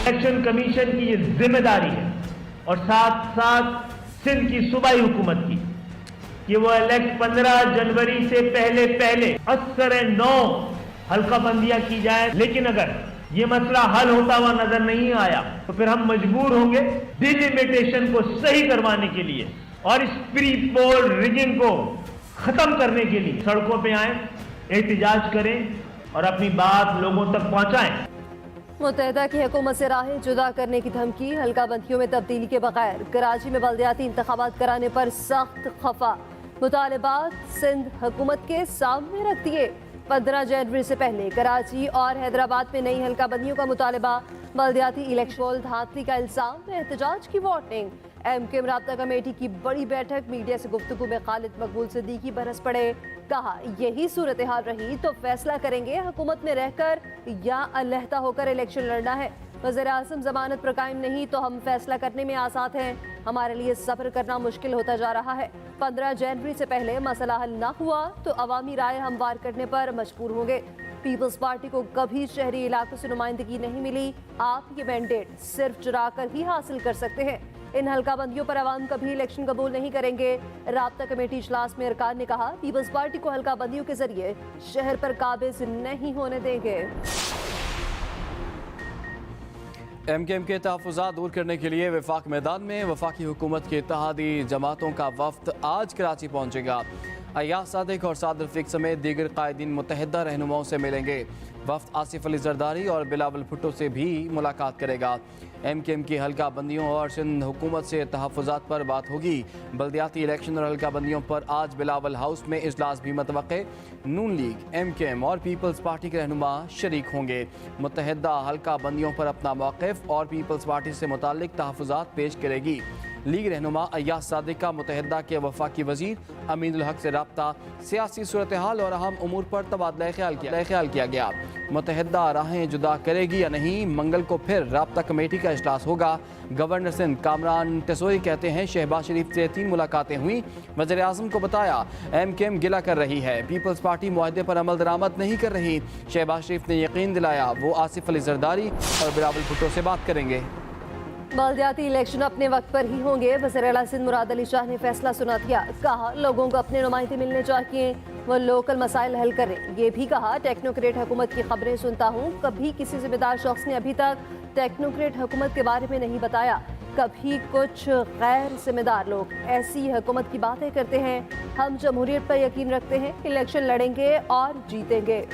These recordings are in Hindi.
इलेक्शन कमीशन की ये जिम्मेदारी है और साथ साथ सिंध की सूबाई हुकूमत की कि वो 15 जनवरी से पहले असर नौ हल्का बंदियां की जाए। लेकिन अगर ये मसला हल होता हुआ नजर नहीं आया तो फिर हम मजबूर होंगे डिलिमिटेशन को सही करवाने के लिए और इस प्री पोल रिगिंग को खत्म करने के लिए सड़कों पे आए, एहतिजाज करें और अपनी बात लोगों तक पहुंचाएं। मुत्तहिदा की हुकूमत से राहें जुदा करने की धमकी, हल्का बंदियों में तब्दीली के बगैर कराची में बल्दियाती इंतखाबात कराने पर सख्त खफा, मुतालिबात सिंध हुकूमत के सामने रख दिए। 15 जनवरी से पहले कराची और हैदराबाद में नई हल्का बंदियों का मुतालिबा, बल्दियाती इलेक्शन धांधली का इल्जाम, एहतजाज की वार्निंग। एमकेएम राब्ता कमेटी की बड़ी बैठक, मीडिया से गुफ्तगू में खालिद मकबूल सिद्दीकी बरस पड़े, कहा यही सूरत हाल रही तो फैसला करेंगे हुकूमत में रहकर या अलहदा होकर इलेक्शन लड़ना है। वज़ीर आज़म जमानत पर कायम नहीं तो हम फैसला करने में आसाद हैं, हमारे लिए सब्र करना मुश्किल होता जा रहा है। 15 जनवरी से पहले मसला हल ना हुआ तो अवामी राय हमवार करने पर मजबूर होंगे। पीपल्स पार्टी को कभी शहरी इलाकों से नुमाइंदगी नहीं मिली, आप ये मैंडेट सिर्फ चुरा कर ही हासिल कर सकते हैं। इन हल्का बंदियों पर अवाम कभी इलेक्शन कबूल नहीं करेंगे। राब्ता कमेटी इजलास में अरकान ने कहा पीपल्स पार्टी को हल्का बंदियों के जरिए शहर पर काबिज नहीं होने देंगे। एमकेएम के तहफ़्फ़ुज़ात दूर करने के लिए वफाक मैदान में वफाकी हुकूमत के इत्तेहादी जमातों का वफ्द आज कराची पहुंचेगा। अय्याज़ सादिक और साद रफ़ीक समेत दीगर कायदीन मुत्तहिदा रहनुमाओं से मिलेंगे। वफ्द आसिफ अली जरदारी और बिलावल भुट्टो से भी मुलाकात करेगा। एमकेएम की हल्का बंदियों और सिंध हुकूमत से तहफ़्फ़ुज़ात पर बात होगी। बल्दियाती इलेक्शन और हल्का बंदियों पर आज बिलावल हाउस में इजलास भी मतवक़्क़े। नून लीग, एमकेएम और पीपल्स पार्टी के रहनुमा शरीक होंगे। मुत्तहिदा हल्का बंदियों पर अपना मौक़िफ़ और पीपल्स पार्टी से मुताल्लिक़ तहफ़्फ़ुज़ात पेश करेगी। लीग रहनुमा अय्याज़ सादिक का मुत्तहिदा के वफाकी वज़ीर अमीनुल हक से रब्ता, सियासी सूरत हाल और अहम उमूर पर तबादला ख्याल किया गया। मुत्तहिदा राहें जुदा करेगी या नहीं, मंगल को फिर राब्ता कमेटी का इजलास होगा। गवर्नर सिंध कामरान टेसोई कहते हैं शहबाज शरीफ से 3 मुलाकातें हुई, वज़ीर आज़म को बताया एमकेएम गिला कर रही है, पीपल्स पार्टी मुआहदे पर अमल दरामद नहीं कर रही। शहबाज शरीफ ने यकीन दिलाया वो आसिफ अली जरदारी और बिलावल भुट्टो से बात करेंगे। बल्दियाती इलेक्शन अपने वक्त पर ही होंगे, वज़ीर आला सिंध मुराद अली शाह ने फैसला सुना दिया। कहा लोगों को अपने नुमाइंदे मिलने चाहिए, वो लोकल मसाइल हल करें। ये भी कहा टेक्नोक्रेट हुकूमत की खबरें सुनता हूँ, कभी किसी जिम्मेदार शख्स ने अभी तक टेक्नोक्रेट हुकूमत के बारे में नहीं बताया। कभी कुछ गैर जिम्मेदार लोग ऐसी हुकूमत की बातें करते हैं। हम जमहूरियत पर यकीन रखते हैं, इलेक्शन लड़ेंगे और जीतेंगे।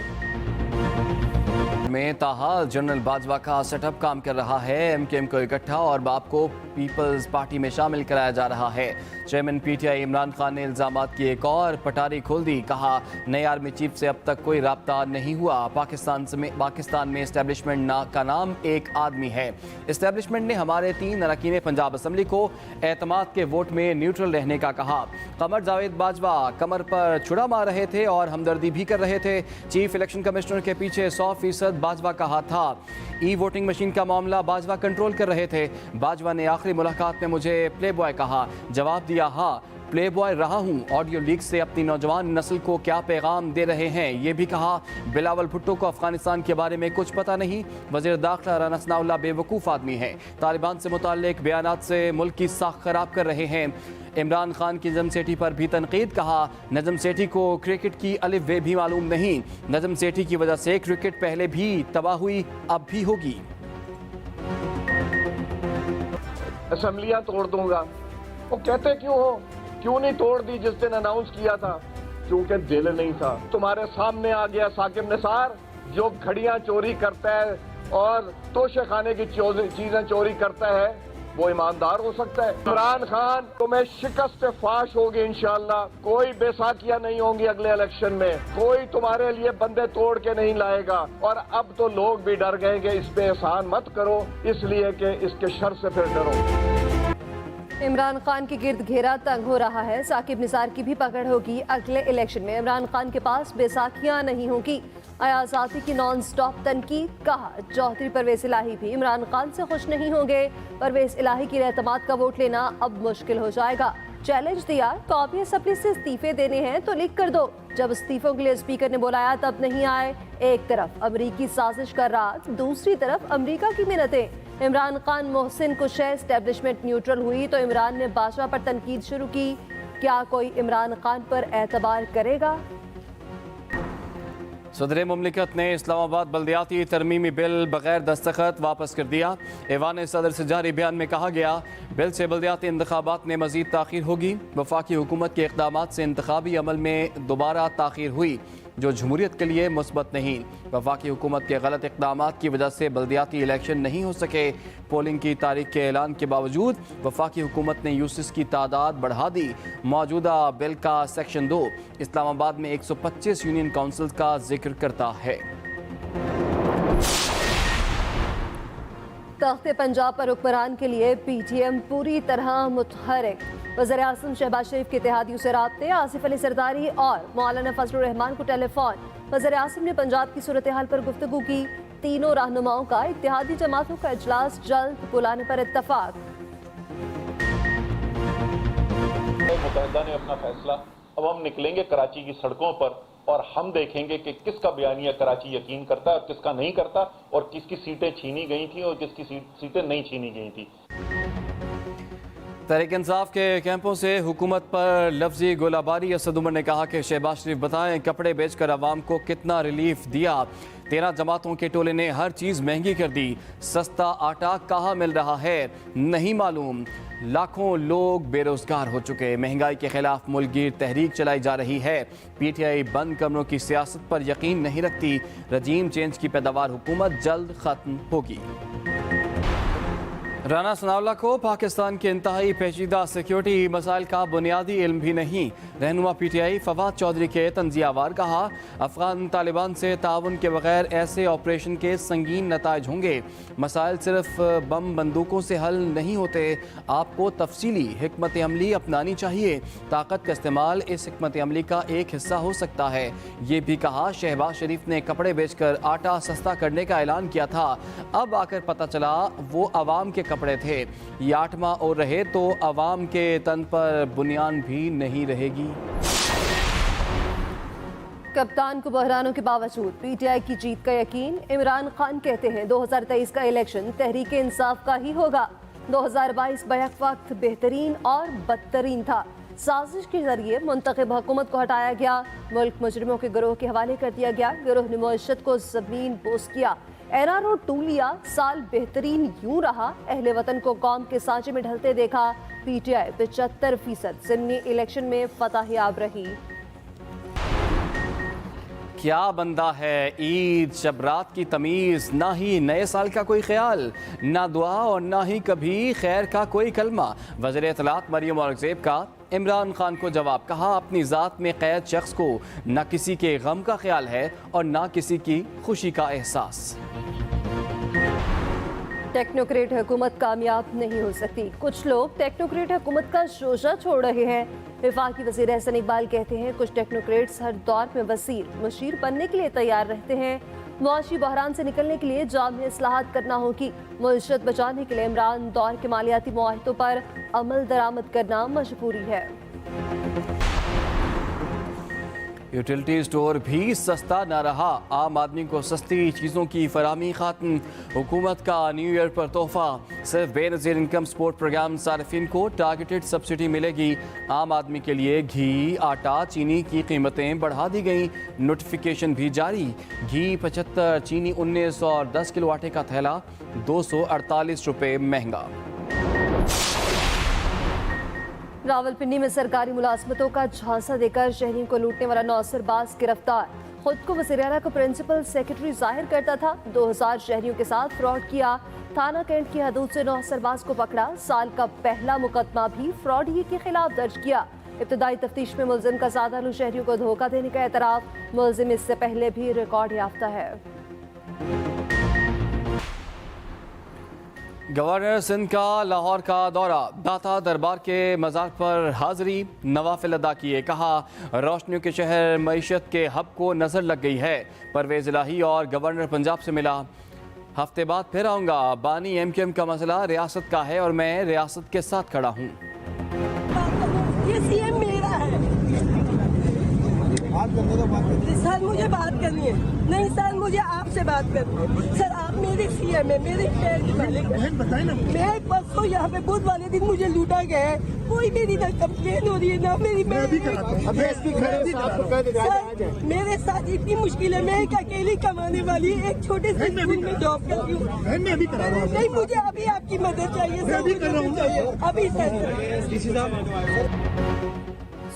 में ताहाल जनरल बाजवा का सेटअप काम कर रहा है। एमकेएम को इकट्ठा और बाप को पीपल्स पार्टी में शामिल कराया जा रहा है। चेयरमैन पीटीआई इमरान खान ने इल्जामात की एक और पटारी खोल दी। कहा नए आर्मी चीफ से अब तक कोई राब्ता नहीं हुआ। पाकिस्तान में इस्टेब्लिशमेंट का नाम एक आदमी है। इस्टेब्लिशमेंट ने हमारे 3 अरकान पंजाब असम्बली को एतमाद के वोट में न्यूट्रल रहने का कहा। कमर जावेद बाजवा कमर पर छुरा मार रहे थे और हमदर्दी भी कर रहे थे। चीफ इलेक्शन कमिश्नर के पीछे 100% बाजवा का हाथ था। ई वोटिंग मशीन का मामला बाजवा कंट्रोल कर रहे थे। बाजवा ने आखिरी मुलाकात में मुझे प्ले बॉय कहा, जवाब दिया हाँ प्ले बॉय रहा हूँ। ऑडियो लीक से अपनी नौजवान नस्ल को क्या पैगाम दे रहे हैं, ये भी कहा। बिलावल भुट्टो को अफगानिस्तान के बारे में कुछ पता नहीं। वज़ीर दाखिला राना सनाउल्लाह बेवकूफ़ आदमी है, तालिबान से मुताल्लिक बयानात से मुल्क की साख खराब कर रहे हैं। इमरान खान की नजम सेठी पर भी तनकीद। कहा नजम सेठी को क्रिकेट की अलिफ वे भी मालूम नहीं। नजम सेठी की वजह से क्रिकेट पहले भी तबाह हुई, अब भी होगी। असेंबलियां तोड़ दूंगा, वो कहते क्यों हो, क्यों नहीं तोड़ दी जिस दिन अनाउंस किया था? क्योंकि दिल नहीं था। तुम्हारे सामने आ गया साकिब निसार जो घड़ियां चोरी करता है और तोशे खाने की चीजें चोरी करता है, वो ईमानदार हो सकता है? इमरान खान तुम्हें शिकस्त फाश होगी इंशाअल्लाह। कोई बेसाखियां नहीं होंगी अगले इलेक्शन में, कोई तुम्हारे लिए बंदे तोड़ के नहीं लाएगा। और अब तो लोग भी डर गए कि इस पे एहसान मत करो, इसलिए कि इसके शर से फिर डरो। इमरान खान के गिर्द घेरा तंग हो रहा है। साकिब निसार की भी पकड़ होगी अगले इलेक्शन में। इमरान खान के पास बेसाखियां नहीं होंगी। आज़ादी की नॉन स्टॉप तनकीद। कहा चौधरी परवेज इलाही भी इमरान खान से खुश नहीं होंगे। परवेज इलाही की रहतमाद का वोट लेना अब मुश्किल हो जाएगा। चैलेंज दिया, कौमी असम्बली से इस्तीफे देने हैं तो लिख कर दो। जब इस्तीफों के लिए स्पीकर ने बुलाया तब नहीं आए। एक तरफ अमरीकी साजिश का राज, दूसरी तरफ अमरीका की मिन्नतें। इमरान खान मोहसिन कुशै एस्टेब्लिशमेंट न्यूट्रल हुई तो इमरान ने बादशाह पर तनकीद शुरू की। क्या कोई इमरान खान पर एतबार करेगा? सदर मुमलिकत ने इस्लामाबाद बल्दियाती तरमीमी बिल बगैर दस्तखत वापस कर दिया। ऐवान सदर से जारी बयान में कहा गया, बिल से बल्दियाती इंतखाबात में मजीद ताख़ीर होगी। वफाकी हुकूमत के इक़दामात से इंतखाबी अमल में दोबारा ताख़ीर हुई जो जमहूरियत के लिए मुस्बत नहीं। वफाकी हुकूमत के गलत इक़दामात की वजह से बल्दियाती इलेक्शन नहीं हो सके। पोलिंग की तारीख के ऐलान के बावजूद वफाकी हुकूमत ने यूसिस की तादाद बढ़ा दी। मौजूदा बिल का सेक्शन 2 इस्लामाबाद में 125 यूनियन काउंसिल का जिक्र करता है। तख्ते पंजाब पर हुक्मरान के लिए PTM पूरी तरह मुतहरिक। वज़ीर आज़म शहबाज शरीफ के इत्तेहादियों से राब्ते, आसिफ अली सरदारी और मौलाना फजलुर रहमान को टेलीफोन। वज़ीर आज़म ने पंजाब की सूरत हाल पर गुफ्तगू की। तीनों रहनुमाओं का इत्तेहादी जमातों का इजलास जल्द बुलाने पर इत्तफाक। मुत्तहिदा ने अपना फैसला, अब हम निकलेंगे कराची की सड़कों पर और हम देखेंगे कि किसका बयानिया कराची यकीन करता है और किसका नहीं करता, और किसकी सीटें छीनी गई थी और किसकी सीटें नहीं छीनी गई थी। तहरीक इंसाफ के कैंपों से हुकूमत पर लफ्जी गोलाबारी। असद उमर ने कहा कि शहबाज शरीफ बताएं कपड़े बेचकर आवाम को कितना रिलीफ दिया। 13 जमातों के टोले ने हर चीज़ महंगी कर दी। सस्ता आटा कहाँ मिल रहा है नहीं मालूम। लाखों लोग बेरोजगार हो चुके। महंगाई के खिलाफ मुल्कगीर तहरीक चलाई जा रही है। PTI बंद कमरों की सियासत पर यकीन नहीं रखती। रजीम चेंज की पैदावार हुकूमत जल्द खत्म होगी। राना सनाउल्लाह को पाकिस्तान के इंतहाई पेचीदा सिक्योरिटी मसाइल का बुनियादी इल्म भी नहीं। रहनुमा PTI फवाद चौधरी के तंजियावार कहा, अफगान तालिबान से ताउन के बगैर ऐसे ऑपरेशन के संगीन नताइज होंगे। मसाइल सिर्फ बम बंदूकों से हल नहीं होते। आपको तफसीली हिकमत अमली अपनानी चाहिए। ताकत का इस्तेमाल इस हिकमत अमली का एक हिस्सा हो सकता है। ये भी कहा, शहबाज शरीफ ने कपड़े बेचकर आटा सस्ता करने का ऐलान किया था। अब आकर पता चला वो आवाम के कपड़े थे। ये 8वां और रहे तो आवाम के तन पर बुनियान भी नहीं रहेगी। कप्तान को बहरानों के बावजूद PTI की जीत का यकीन। इमरान खान कहते हैं 2023 का इलेक्शन तहरीक इंसाफ का ही होगा। 2022 बैक वक्त बेहतरीन और बदतरीन था। साजिश के जरिए मुंतखब हुकूमत को हटाया गया। मुल्क मुजरिमों के गिरोह के हवाले कर दिया गया। गिरोह ने मईशत को जमीन बोस किया। NRO 2 लिया। साल बेहतरीन यूं रहा। अहले वतन को कौम के सांचे में ढलते देखा। PTI 75% ज़िमनी इलेक्शन में फतह याब रही। क्या बंदा है ईद शबरात की तमीज़, ना ही नए साल का कोई ख्याल, ना दुआ और ना ही कभी खैर का कोई कलमा। वज़ीर इत्तलात मरियम औरंगज़ेब का इमरान खान को जवाब। कहा, अपनी ज़ात में कैद शख्स को ना किसी के गम का ख्याल है और ना किसी की खुशी का एहसास। टेक्नोक्रेट हुकूमत कामयाब नहीं हो सकती। कुछ लोग टेक्नोक्रेट हुकूमत का शोशा छोड़ रहे हैं। वफाकी वज़ीर एहसन इकबाल कहते हैं कुछ टेक्नोक्रेट्स हर दौर में वज़ीर मुशीर बनने के लिए तैयार रहते हैं। मुआशी बहरान से निकलने के लिए जामी इस्लाहात करना होगी। मईशत बचाने के लिए इमरान दौर के मालियाती मुआहिदों पर अमल दरामद करना मजबूरी है। यूटिलिटी स्टोर भी सस्ता न रहा। आम आदमी को सस्ती चीज़ों की फराहमी खात्म। हुकूमत का न्यू ईयर पर तोहफा। सिर्फ बेनज़ीर इनकम सपोर्ट प्रोग्राम सार्फिन को टारगेटेड सब्सिडी मिलेगी। आम आदमी के लिए घी, आटा, चीनी की कीमतें बढ़ा दी गई। नोटिफिकेशन भी जारी। घी 75, चीनी 19 और 10 किलो आटे का थैला 248 रुपये महंगा। रावलपिंडी में सरकारी मुलाजमतों का झांसा देकर शहरियों को लूटने वाला नौसर बाज गिरफ्तार। खुद को वज़ीर आला का प्रिंसिपल सेक्रेटरी जाहिर करता था। 2000 शहरियों के साथ फ्रॉड किया। थाना कैंट की हदूद से नौसर बाज को पकड़ा। साल का पहला मुकदमा भी फ्रॉडी के खिलाफ दर्ज किया। इब्तदाई तफ्तीश में मुलजिम का ज़्यादा शहरियों को धोखा देने का एतराफ़। मुलजिम इससे पहले भी रिकॉर्ड याफ्ता है। गवर्नर सिंध का लाहौर का दौरा। दाता दरबार के मज़ार पर हाजिरी, नवाफिल अदा किए। कहा, रोशनियों के शहर मईशत के हब को नज़र लग गई है। परवेज़ इलाही और गवर्नर पंजाब से मिला। हफ्ते बाद फिर आऊँगा। बानी MQM का मसला रियासत का है और मैं रियासत के साथ खड़ा हूँ। करनी है तो बात करनी सर मुझे बात करनी है। नहीं सर मुझे आपसे बात करनी है। सर आप मेरे सीएम है, मेरे शहर के मालिक है। बताए ना। मैं परसों यहाँ पे बुध वाले दिन मुझे लूटा गया है, कोई मेरी ना कंप्लेन हो रही है ना मेरी। मैं भी सर मेरे साथ इतनी मुश्किल है, मैं एक अकेली कमाने वाली एक छोटे से स्कूल में जॉब करती हूँ। नहीं मुझे अभी आपकी मदद चाहिए सर, अभी सर।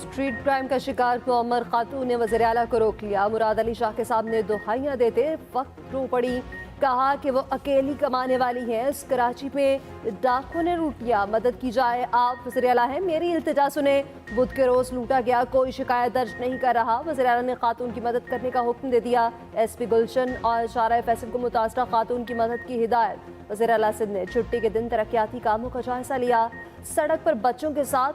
स्ट्रीट क्राइम का शिकार मुअम्मर खातून ने वज़ीर आला को रोक लिया। मुराद अली शाह के सामने दुहाइयां देते वक्त रो पड़ी, कहा कि वो अकेली कमाने वाली हैं। इस कराची में डाकुओं ने लूट लिया, मदद की जाए। आप वज़ीर आला हैं, मेरी इल्तिजा सुने। बुध के रोज लूटा गया, कोई शिकायत दर्ज नहीं कर रहा। वज़ीर आला ने खातून की मदद करने का हुक्म दे दिया। एसपी गुलशन और शारा फैसल को मुतासरा खातून की मदद की हिदायत। वज़ीर आला सिंध ने छुट्टी के दिन तरक्याती कामों का जायजा लिया। सड़क पर बच्चों के साथ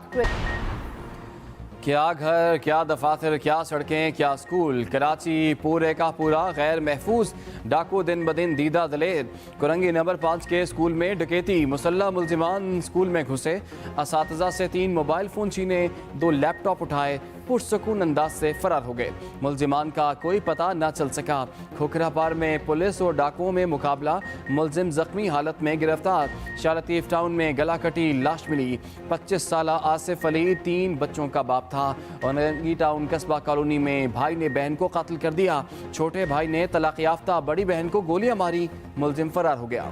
क्या घर, क्या दफातर, क्या सड़कें, क्या स्कूल, कराची पूरे का पूरा गैर महफूज। डाकू दिन ब दिन दीदा दलेर। कुरंगी नंबर 5 के स्कूल में डकैती, मुसल्लह मुलजिमान स्कूल में घुसे, असातिज़ा से 3 मोबाइल फ़ोन छीने, 2 लैपटॉप उठाए, पुरसकून अंदाज से फरार हो गए। मुलजिमान का कोई पता न चल सका। खोखरापार में पुलिस और डाकुओं में मुकाबला, मुलजिम जख्मी हालत में गिरफ्तार। शालतीफ टाउन में गला कटी लाश मिली। 25 साल आसिफ अली 3 बच्चों का बाप था। और नारंगी टाउन कस्बा कॉलोनी में भाई ने बहन को कत्ल कर दिया। छोटे भाई ने तलाक याफ्ता बड़ी बहन को गोलियां मारी, मुलजिम फरार हो गया।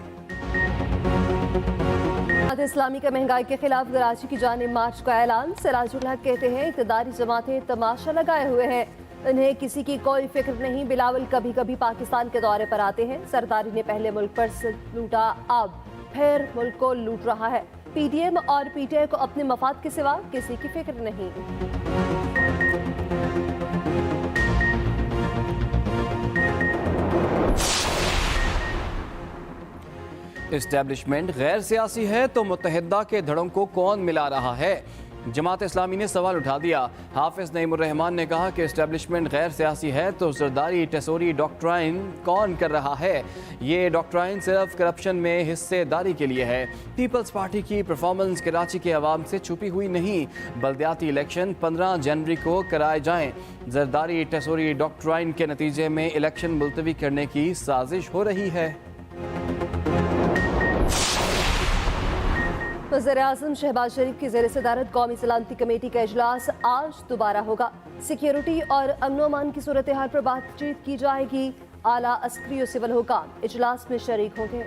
इस्लामी का महंगाई के खिलाफ कराची की जानिब मार्च का ऐलान। सिराजुल हक कहते हैं इक़्तिदारी जमातें तमाशा लगाए हुए हैं, इन्हें किसी की कोई फिक्र नहीं। बिलावल कभी कभी पाकिस्तान के दौरे पर आते हैं। सरदारी ने पहले मुल्क पर लूटा, अब फिर मुल्क को लूट रहा है। पीडीएम और पीटीआई को अपने मफाद के सिवा किसी की फिक्र नहीं। इस्टेब्लिशमेंट गैर सियासी है तो मुत्तहिदा के धड़ों को कौन मिला रहा है? जमात इस्लामी ने सवाल उठा दिया। हाफिज नईमुर रहमान ने कहा कि इस्टेब्लिशमेंट गैर सियासी है तो जरदारी टेसोरी डॉक्ट्राइन कौन कर रहा है? ये डॉक्ट्राइन सिर्फ करप्शन में हिस्सेदारी के लिए है। पीपल्स पार्टी की परफॉर्मेंस कराची के अवाम से छुपी हुई नहीं। बल्दियाती इलेक्शन 15 जनवरी को कराए जाएं। जरदारी टेसोरी डॉक्ट्राइन के नतीजे में इलेक्शन मुलतवी करने की साजिश हो रही है। वज़ीर-ए-आज़म शहबाज शरीफ की ज़ेर सदारत कौमी सलामती कमेटी का इजलास आज दोबारा होगा। सिक्योरिटी और अमन अमान की सूरत हाल पर बातचीत की जाएगी। आला अस्करी और सिविल हुकाम इजलास में शरीक होंगे।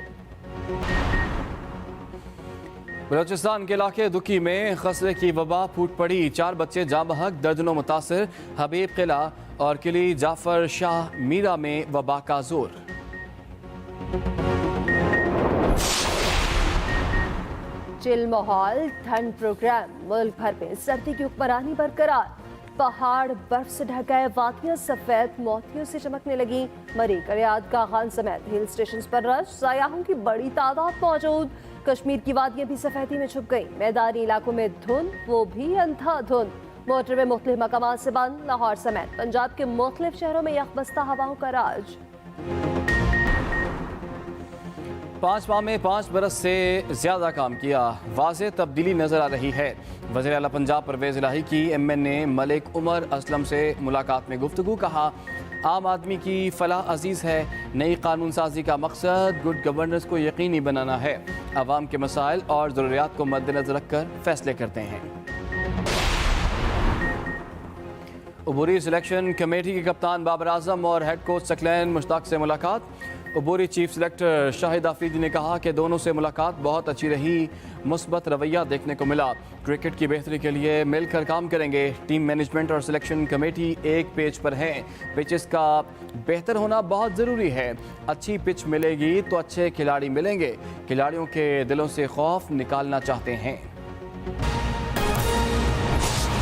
बलोचिस्तान के इलाके दुखी में खसरे की वबा फूट पड़ी। 4 बच्चे जाँ बहक, दर्जनों मुतासिर। हबीब किला और किली जाफर शाह मीरा में वबा का जोर। चिल माहौल, ठंड प्रोग्राम, मुल्क भर में सर्दी की हुक्मरानी बरकरार। पहाड़ बर्फ से ढक गए, वादियां सफेद मोतियों से चमकने लगी। मरी करियात का खान समेत हिल स्टेशन पर रश, सयाहों की बड़ी तादाद मौजूद। कश्मीर की वादियां भी सफेदी में छुप गई। मैदानी इलाकों में धुंध, वो भी अंधाधुंध। मोटरवे मुख्तलिफ मकामात से बंद। लाहौर समेत पंजाब के मुख्तलिफ शहरों में यकबस्ता हवाओं का राज। 5 माह में 5 बरस से ज़्यादा काम किया, वाज़ेह तब्दीली नज़र आ रही है। वज़ीर आला पंजाब परवेज़ इलाही की MNA मलिक उमर असलम से मुलाकात में गुफ्तगू। कहा आम आदमी की फलाह अजीज़ है। नई कानून साजी का मकसद गुड गवर्नेंस को यकीनी बनाना है। आवाम के मसाइल और ज़रूरियात को मद्देनज़र रखकर फैसले करते हैं। अबूरी सिलेक्शन कमेटी के कप्तान बाबर आजम और हेड कोच सकलैन मुश्ताक से मुलाकात। अबूरी चीफ सिलेक्टर शाहिद आफरीदी ने कहा कि दोनों से मुलाकात बहुत अच्छी रही, मुस्बत रवैया देखने को मिला। क्रिकेट की बेहतरी के लिए मिलकर काम करेंगे। टीम मैनेजमेंट और सिलेक्शन कमेटी एक पेज पर हैं। पिचेस का बेहतर होना बहुत ज़रूरी है। अच्छी पिच मिलेगी तो अच्छे खिलाड़ी मिलेंगे। खिलाड़ियों के दिलों से खौफ निकालना चाहते हैं।